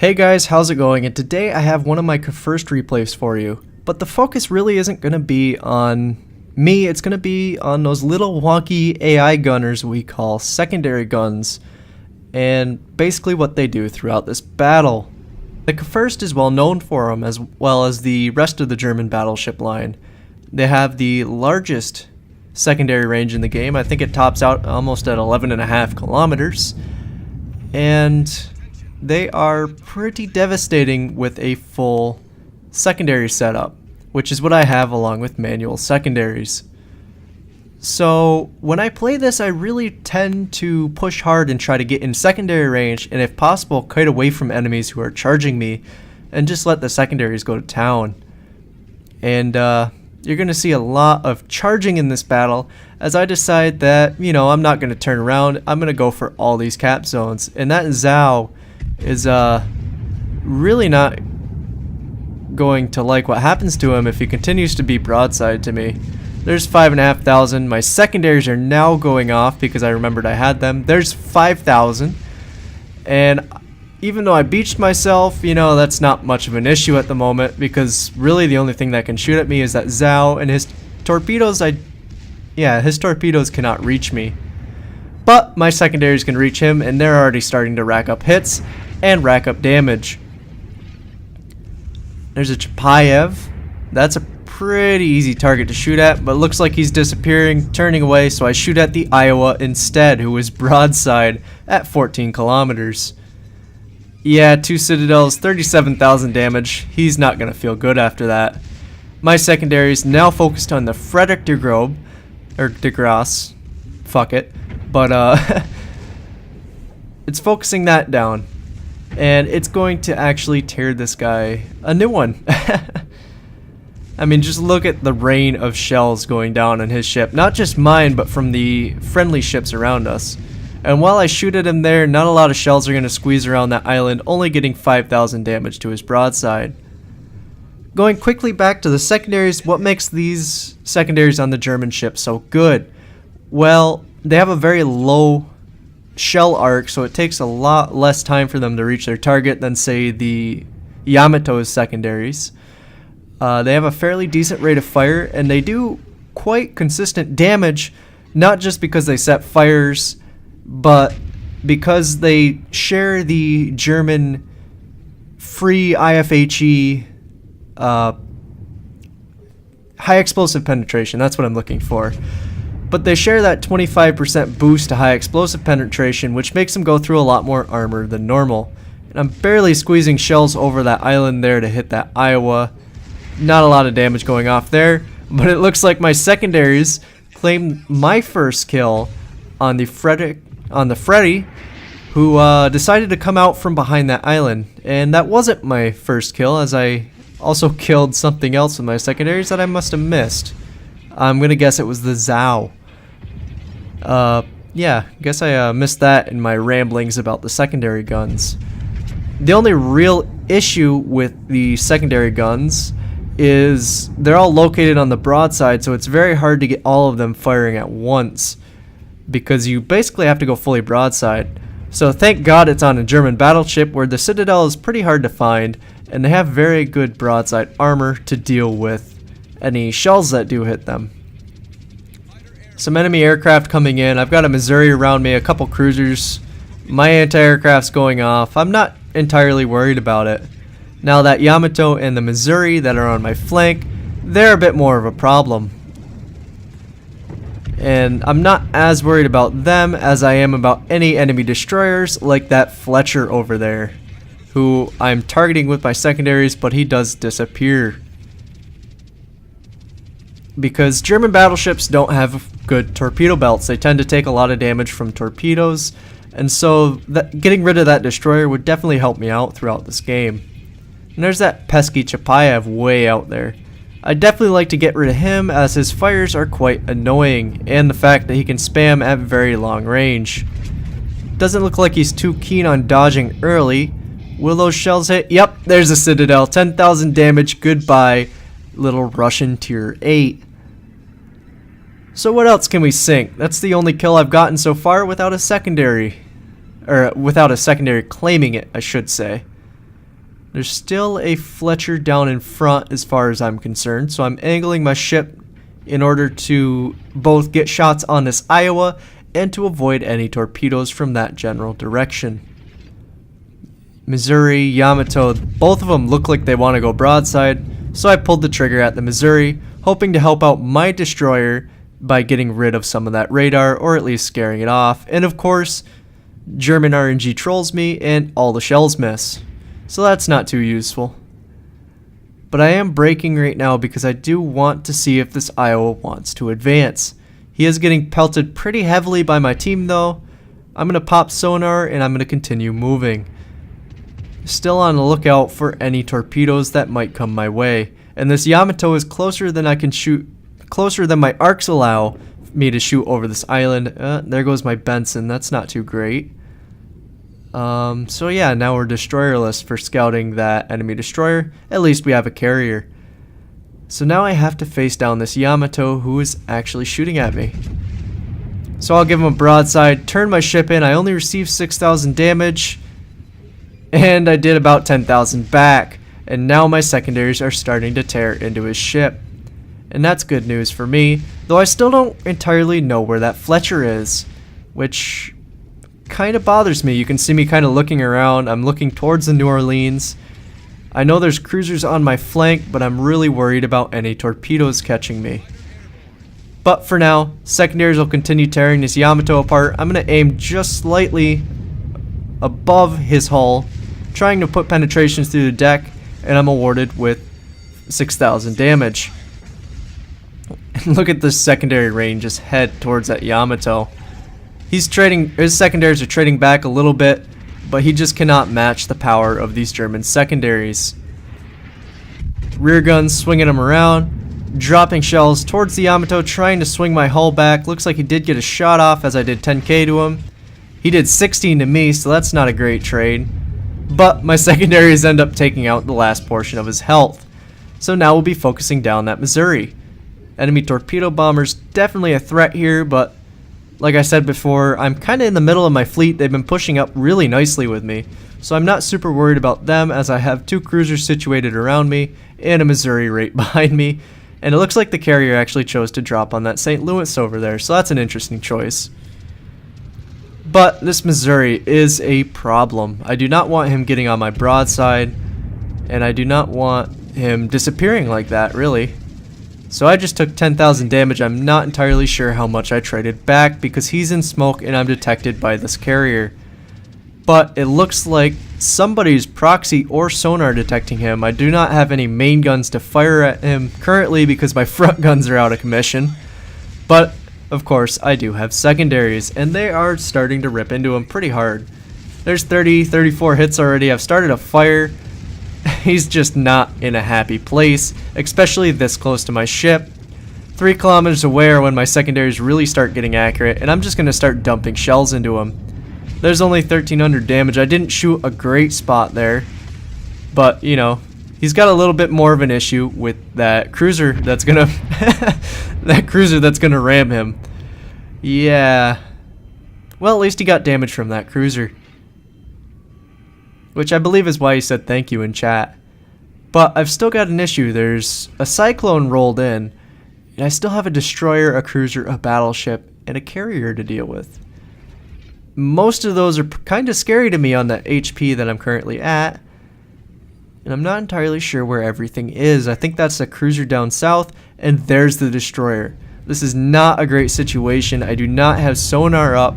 Hey guys, how's it going? And today I have one of my first replays for you. But the focus really isn't going to be on me, it's going to be on those little wonky AI gunners we call secondary guns, and basically what they do throughout this battle. The Kurfurst is well known for them, as well as the rest of the German battleship line. They have the largest secondary range in the game. I think it tops out almost at 11.5 kilometers. And they are pretty devastating with a full secondary setup, which is what I have along with manual secondaries. So when I play this, I really tend to push hard and try to get in secondary range, and if possible kite away from enemies who are charging me and just let the secondaries go to town. And you're going to see a lot of charging in this battle as I decide that, I'm not going to turn around. I'm going to go for all these cap zones. And that Zhao is really not going to like what happens to him if he continues to be broadside to me. There's 5,500. My secondaries are now going off because I remembered I had them. There's 5,000. And even though I beached myself, that's not much of an issue at the moment, because really the only thing that can shoot at me is that Zhao, and his torpedoes, his torpedoes cannot reach me. But my secondaries can reach him, and they're already starting to rack up hits and rack up damage. There's a Chapayev. That's a pretty easy target to shoot at, but looks like he's disappearing, turning away, so I shoot at the Iowa instead, who is broadside at 14 kilometers. Yeah, 2 Citadels, 37,000 damage. He's not going to feel good after that. My secondary is now focused on the Frederick de Grobe, or de Grasse, fuck it. But it's focusing that down. And it's going to actually tear this guy a new one. I mean, just look at the rain of shells going down on his ship. Not just mine, but from the friendly ships around us. And while I shoot at him there, not a lot of shells are going to squeeze around that island, only getting 5,000 damage to his broadside. Going quickly back to the secondaries, what makes these secondaries on the German ship so good? Well, they have a very low shell arc, so it takes a lot less time for them to reach their target than, say, the Yamato's secondaries. They have a fairly decent rate of fire, and they do quite consistent damage, not just because they set fires, but because they share the German free IFHE high explosive penetration. That's what I'm looking for. But they share that 25% boost to high explosive penetration, which makes them go through a lot more armor than normal. And I'm barely squeezing shells over that island there to hit that Iowa. Not a lot of damage going off there, but it looks like my secondaries claimed my first kill on the Freddy, who decided to come out from behind that island. And that wasn't my first kill, as I also killed something else with my secondaries that I must have missed. I'm gonna guess it was the Zhao. Yeah, guess I missed that in my ramblings about the secondary guns. The only real issue with the secondary guns is they're all located on the broadside, so it's very hard to get all of them firing at once, because you basically have to go fully broadside. So thank God it's on a German battleship where the Citadel is pretty hard to find, and they have very good broadside armor to deal with any shells that do hit them. Some enemy aircraft coming in. I've got a Missouri around me, a couple cruisers. My anti-aircraft's going off. I'm not entirely worried about it. Now that Yamato and the Missouri that are on my flank, they're a bit more of a problem. And I'm not as worried about them as I am about any enemy destroyers like that Fletcher over there, who I'm targeting with my secondaries, but he does disappear. Because German battleships don't have good torpedo belts. They tend to take a lot of damage from torpedoes, and so getting rid of that destroyer would definitely help me out throughout this game. And there's that pesky Chapayev way out there. I'd definitely like to get rid of him, as his fires are quite annoying, and the fact that he can spam at very long range. Doesn't look like he's too keen on dodging early. Will those shells hit? Yep, there's a Citadel. 10,000 damage, goodbye, little Russian tier 8. So what else can we sink? That's the only kill I've gotten so far without a secondary. Or without a secondary claiming it, I should say. There's still a Fletcher down in front as far as I'm concerned, so I'm angling my ship in order to both get shots on this Iowa and to avoid any torpedoes from that general direction. Missouri, Yamato, both of them look like they want to go broadside, so I pulled the trigger at the Missouri, hoping to help out my destroyer by getting rid of some of that radar, or at least scaring it off. And of course, German RNG trolls me and all the shells miss. So that's not too useful. But I am braking right now because I do want to see if this Iowa wants to advance. He is getting pelted pretty heavily by my team though. I'm going to pop sonar and I'm going to continue moving. Still on the lookout for any torpedoes that might come my way. And this Yamato is closer than I can shoot, closer than my arcs allow me to shoot over this island. There goes my Benson. That's not too great. So yeah, now we're destroyerless for scouting that enemy destroyer. At least we have a carrier. So now I have to face down this Yamato who is actually shooting at me. So I'll give him a broadside, turn my ship in. I only received 6,000 damage, and I did about 10,000 back. And now my secondaries are starting to tear into his ship. And that's good news for me, though I still don't entirely know where that Fletcher is, which kind of bothers me. You can see me kind of looking around. I'm looking towards the New Orleans. I know there's cruisers on my flank, but I'm really worried about any torpedoes catching me. But for now, secondaries will continue tearing this Yamato apart. I'm going to aim just slightly above his hull, trying to put penetrations through the deck, and I'm awarded with 6,000 damage. And look at this secondary range just head towards that Yamato. He's trading, his secondaries are trading back a little bit, but he just cannot match the power of these German secondaries. Rear guns swinging him around, dropping shells towards the Yamato, trying to swing my hull back. Looks like he did get a shot off as I did 10k to him. He did 16 to me, so that's not a great trade. But my secondaries end up taking out the last portion of his health. So now we'll be focusing down that Missouri. Enemy torpedo bombers definitely a threat here, but like I said before, I'm kind of in the middle of my fleet. They've been pushing up really nicely with me, so I'm not super worried about them as I have two cruisers situated around me and a Missouri right behind me. And it looks like the carrier actually chose to drop on that St. Louis over there, so that's an interesting choice. But this Missouri is a problem. I do not want him getting on my broadside, and I do not want him disappearing like that, really. So I just took 10,000 damage. I'm not entirely sure how much I traded back because he's in smoke and I'm detected by this carrier. But it looks like somebody's proxy or sonar detecting him. I do not have any main guns to fire at him currently because my front guns are out of commission. But of course I do have secondaries and they are starting to rip into him pretty hard. There's 34 hits already. I've started a fire. He's just not in a happy place, especially this close to my ship. 3 kilometers away are when my secondaries really start getting accurate, and I'm just going to start dumping shells into him. There's only 1,300 damage. I didn't shoot a great spot there, but, you know, he's got a little bit more of an issue with that cruiser that's going to that cruiser that's going to ram him. Yeah. Well, at least he got damage from that cruiser, which I believe is why he said thank you in chat. But I've still got an issue. There's a cyclone rolled in, and I still have a destroyer, a cruiser, a battleship, and a carrier to deal with. Most of those are kind of scary to me on the HP that I'm currently at, and I'm not entirely sure where everything is. I think that's a cruiser down south, and there's the destroyer. This is not a great situation. I do not have sonar up,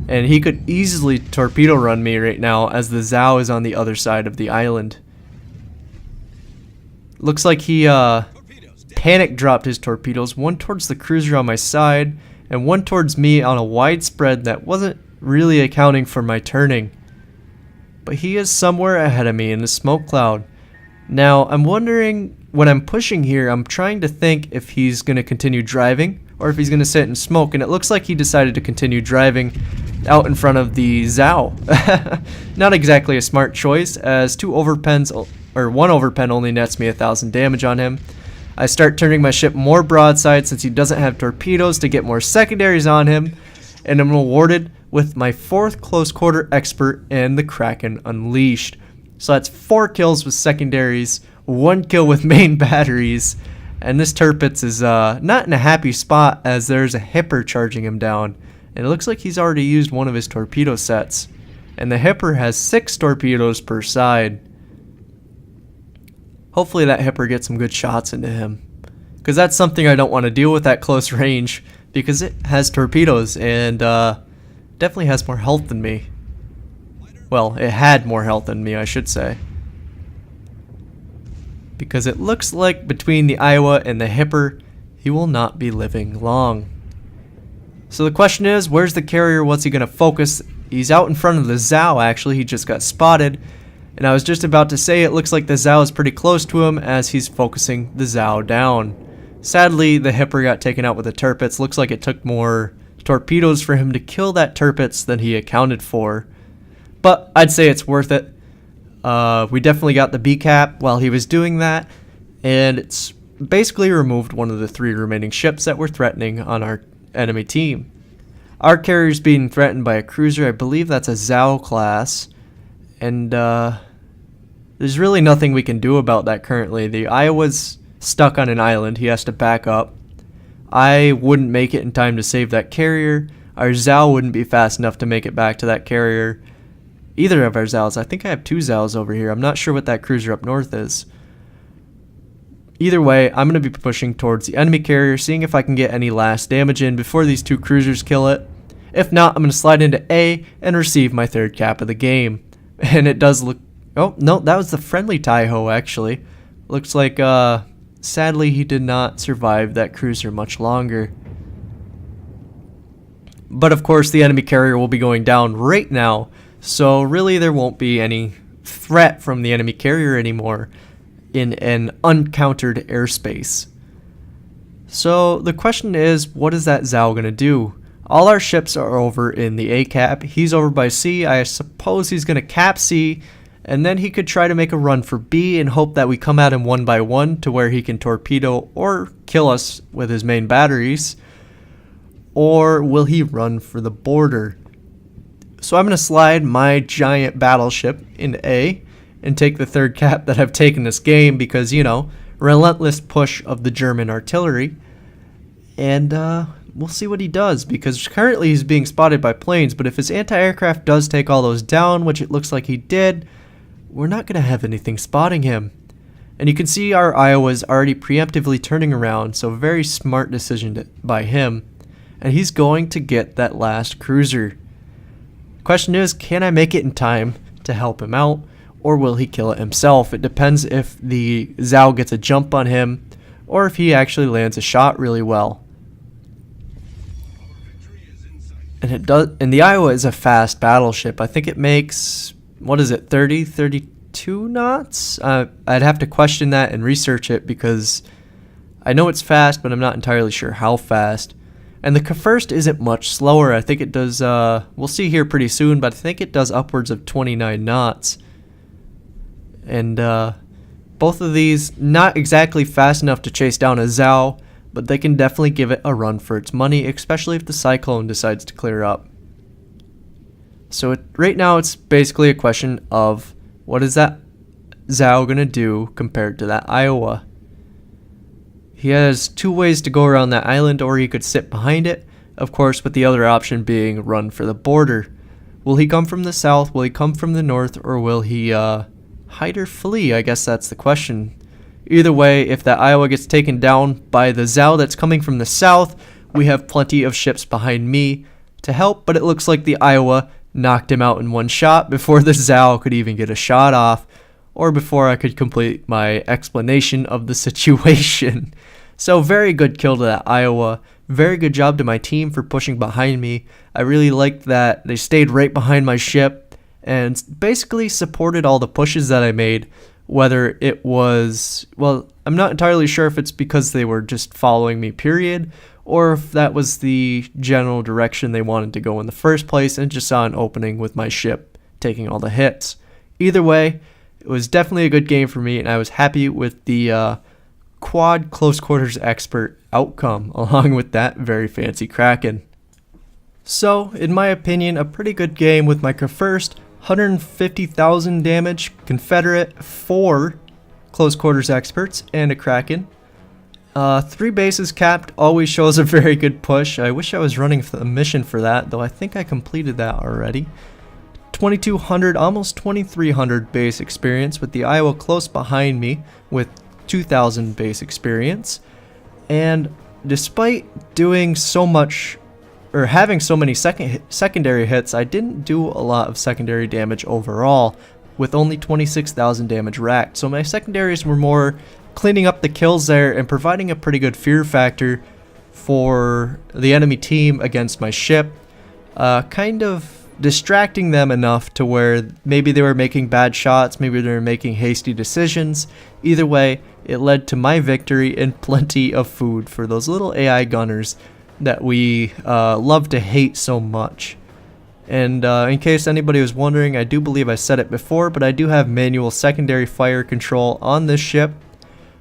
and he could easily torpedo run me right now as the Zhao is on the other side of the island. Looks like he panic dropped his torpedoes, one towards the cruiser on my side and one towards me on a wide spread that wasn't really accounting for my turning. But he is somewhere ahead of me in the smoke cloud. Now I'm wondering, when I'm pushing here, I'm trying to think if he's going to continue driving or if he's going to sit and smoke, and it looks like he decided to continue driving out in front of the Zhao. Not exactly a smart choice, as one overpen only nets me 1,000 damage on him. I start turning my ship more broadside since he doesn't have torpedoes to get more secondaries on him, and I'm awarded with my 4th close quarter expert and the Kraken Unleashed. So that's 4 kills with secondaries, 1 kill with main batteries, and this Tirpitz is not in a happy spot as there's a Hipper charging him down. And it looks like he's already used one of his torpedo sets. And the Hipper has 6 torpedoes per side. Hopefully that Hipper gets some good shots into him, because that's something I don't want to deal with at close range, because it has torpedoes and definitely has more health than me. Well, it had more health than me, I should say. Because it looks like between the Iowa and the Hipper, he will not be living long. So the question is, where's the carrier? What's he going to focus? He's out in front of the Zao, actually. He just got spotted. And I was just about to say, it looks like the Zao is pretty close to him as he's focusing the Zao down. Sadly, the Hipper got taken out with the Tirpitz. Looks like it took more torpedoes for him to kill that Tirpitz than he accounted for. But I'd say it's worth it. We definitely got the B-cap while he was doing that. And it's basically removed one of the 3 remaining ships that were threatening on our enemy team. Our carrier's being threatened by a cruiser. I believe that's a Zao class. And there's really nothing we can do about that currently. The Iowa's stuck on an island. He has to back up. I wouldn't make it in time to save that carrier. Our Zao wouldn't be fast enough to make it back to that carrier. Either of our Zaos. I think I have 2 Zaos over here. I'm not sure what that cruiser up north is. Either way, I'm going to be pushing towards the enemy carrier, seeing if I can get any last damage in before these 2 cruisers kill it. If not, I'm going to slide into A and receive my 3rd cap of the game. And it does look... Oh, no, that was the friendly Taiho, actually. Looks like, sadly, he did not survive that cruiser much longer. But, of course, the enemy carrier will be going down right now. So, really, there won't be any threat from the enemy carrier anymore in an uncountered airspace. So, the question is, what is that Zao going to do? All our ships are over in the A cap. He's over by C. I suppose he's going to cap C, and then he could try to make a run for B and hope that we come at him one by one to where he can torpedo or kill us with his main batteries. Or will he run for the border? So I'm going to slide my giant battleship into A and take the 3rd cap that I've taken this game because, you know, relentless push of the German artillery. And, we'll see what he does, because currently he's being spotted by planes, but if his anti-aircraft does take all those down, which it looks like he did, we're not going to have anything spotting him. And you can see our Iowa's already preemptively turning around, so very smart decision by him. And he's going to get that last cruiser. Question is, can I make it in time to help him out, or will he kill it himself? It depends if the Zao gets a jump on him, or if he actually lands a shot really well. And it does, and the Iowa is a fast battleship. I think it makes, what is it, 32 knots? I'd have to question that and research it because I know it's fast, but I'm not entirely sure how fast. And the Kurfurst isn't much slower. I think it does, we'll see here pretty soon, but I think it does upwards of 29 knots. And both of these, not exactly fast enough to chase down a Zao, but they can definitely give it a run for its money, especially if the Cyclone decides to clear up. So right now it's basically a question of what is that Zao going to do compared to that Iowa. He has 2 ways to go around that island, or he could sit behind it, of course, with the other option being run for the border. Will he come from the south, will he come from the north, or will he hide or flee? I guess that's the question. Either way, if that Iowa gets taken down by the Zao that's coming from the south, we have plenty of ships behind me to help, but it looks like the Iowa knocked him out in one shot before the Zao could even get a shot off, or before I could complete my explanation of the situation. So very good kill to that Iowa. Very good job to my team for pushing behind me. I really liked that they stayed right behind my ship and basically supported all the pushes that I made. Whether it was, well, I'm not entirely sure if it's because they were just following me, period, or if that was the general direction they wanted to go in the first place and just saw an opening with my ship taking all the hits. Either way, it was definitely a good game for me, and I was happy with the quad close quarters expert outcome, along with that very fancy Kraken. So, in my opinion, a pretty good game with my Kurfurst. 150,000 damage, Confederate, 4 close quarters experts, and a Kraken. 3 bases capped always shows a very good push. I wish I was running a mission for that, though I think I completed that already. 2,200, almost 2,300 base experience, with the Iowa close behind me with 2,000 base experience. And despite doing so much, or having so many secondary hits, I didn't do a lot of secondary damage overall, with only 26,000 damage racked. So my secondaries were more cleaning up the kills there and providing a pretty good fear factor for the enemy team against my ship, kind of distracting them enough to where maybe they were making bad shots, maybe they were making hasty decisions. Either way, it led to my victory and plenty of food for those little AI gunners that we love to hate so much. And in case anybody was wondering, I do believe I said it before, but I do have manual secondary fire control on this ship.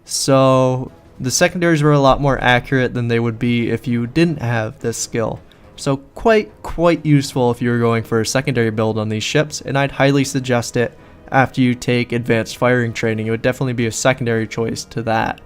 So the secondaries were a lot more accurate than they would be if you didn't have this skill. So quite useful if you were going for a secondary build on these ships, and I'd highly suggest it after you take advanced firing training. It would definitely be a secondary choice to that.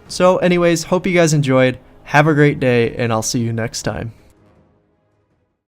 So anyways, hope you guys enjoyed. Have a great day, and I'll see you next time.